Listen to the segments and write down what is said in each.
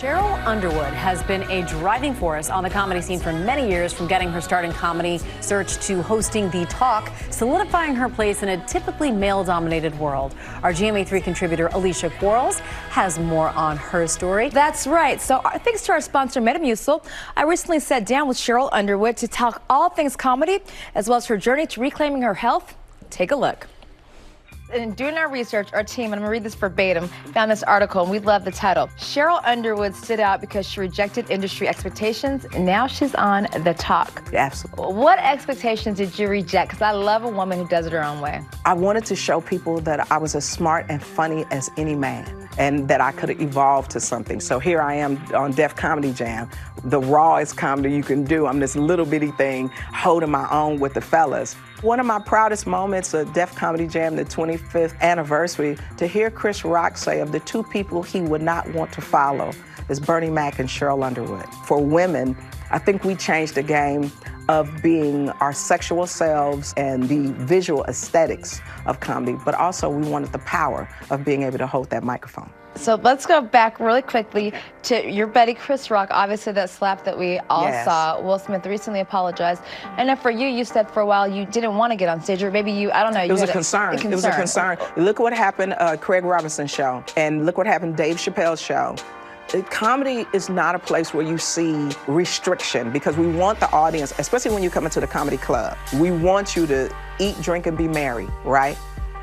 Sheryl Underwood has been a driving force on the comedy scene for many years, from getting her start in comedy search to hosting The Talk, solidifying her place in a typically male-dominated world. Our GMA3 contributor Alicia Quarles has more on her story. That's right. So thanks to our sponsor Metamucil, I recently sat down with Sheryl Underwood to talk all things comedy, as well as her journey to reclaiming her health. Take a look. In doing our research, our team, and I'm going to read this verbatim, found this article, and we love the title. Sheryl Underwood stood out because she rejected industry expectations, and now she's on The Talk. Absolutely. What expectations did you reject? Because I love a woman who does it her own way. I wanted to show people that I was as smart and funny as any man, and that I could evolve to something. So here I am on Def Comedy Jam, the rawest comedy you can do. I'm this little bitty thing holding my own with the fellas. One of my proudest moments of Def Comedy Jam, the 25th anniversary, to hear Chris Rock say of the two people he would not want to follow is Bernie Mac and Sheryl Underwood. For women, I think we changed the game of being our sexual selves and the visual aesthetics of comedy, but also we wanted the power of being able to hold that microphone. So let's go back really quickly to your buddy Chris Rock. Obviously, that slap that we all saw. Will Smith recently apologized. And then for you, you said for a while you didn't want to get on stage, or maybe you, I don't know. It was a concern. It was a concern. Look what happened Craig Robinson's show, and look what happened Dave Chappelle's show. Comedy is not a place where you see restriction, because we want the audience, especially when you come into the comedy club, we want you to eat, drink, and be merry, right?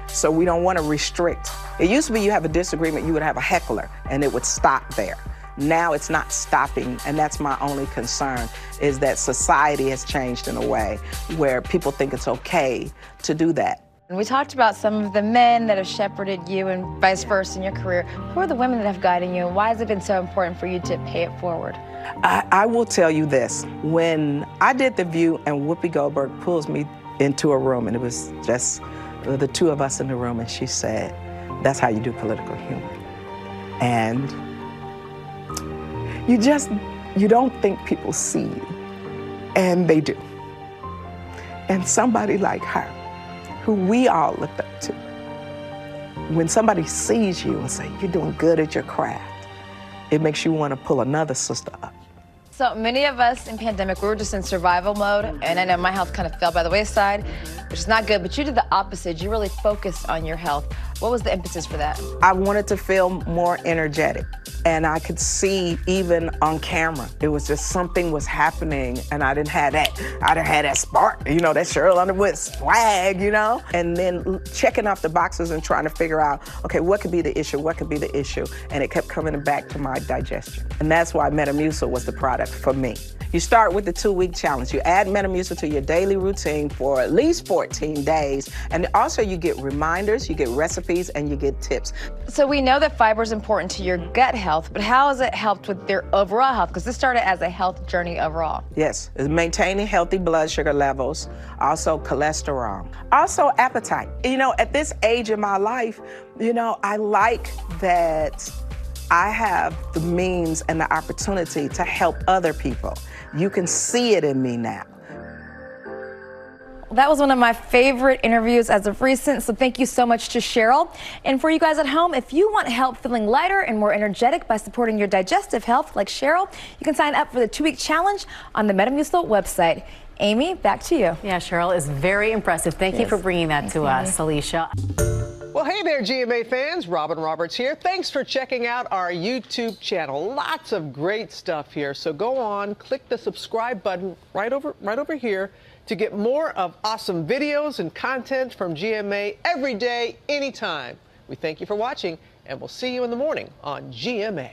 So we don't want to restrict. It used to be you have a disagreement, you would have a heckler, and it would stop there. Now it's not stopping, and that's my only concern, is that society has changed in a way where people think it's okay to do that. We talked about some of the men that have shepherded you and vice versa in your career. Who are the women that have guided you, and why has it been so important for you to pay it forward? I will tell you this. When I did The View and Whoopi Goldberg pulls me into a room, and it was just the two of us in the room, and she said, "That's how you do political humor." And you don't think people see you, and they do. And somebody like her, who we all looked up to, when somebody sees you and say, "You're doing good at your craft," it makes you want to pull another sister up. So many of us in pandemic, we were just in survival mode, and I know my health kind of fell by the wayside, which is not good, but you did the opposite. You really focused on your health. What was the impetus for that? I wanted to feel more energetic, and I could see even on camera, it was just something was happening, and I didn't have that spark, you know, that Sheryl Underwood swag, you know? And then checking off the boxes and trying to figure out, okay, what could be the issue, what could be the issue? And it kept coming back to my digestion. And that's why Metamucil was the product for me. You start with the 2-week challenge. You add Metamucil to your daily routine for at least 14 days. And also you get reminders, you get recipes, and you get tips. So we know that fiber is important to your gut health, but how has it helped with your overall health? Because this started as a health journey overall. Yes, it's maintaining healthy blood sugar levels, also cholesterol, also appetite. You know, at this age in my life, you know, I like that I have the means and the opportunity to help other people. You can see it in me now. That was one of my favorite interviews as of recent, so thank you so much to Sheryl. And for you guys at home, if you want help feeling lighter and more energetic by supporting your digestive health like Sheryl, you can sign up for the 2-week challenge on the Metamucil website. Amy, back to you. Yeah, Sheryl is very impressive. Thank you for bringing that to us, Alicia. Well, hey there, GMA fans. Robin Roberts here. Thanks for checking out our YouTube channel. Lots of great stuff here. So go on, click the subscribe button right over here to get more of awesome videos and content from GMA every day, anytime. We thank you for watching, and we'll see you in the morning on GMA.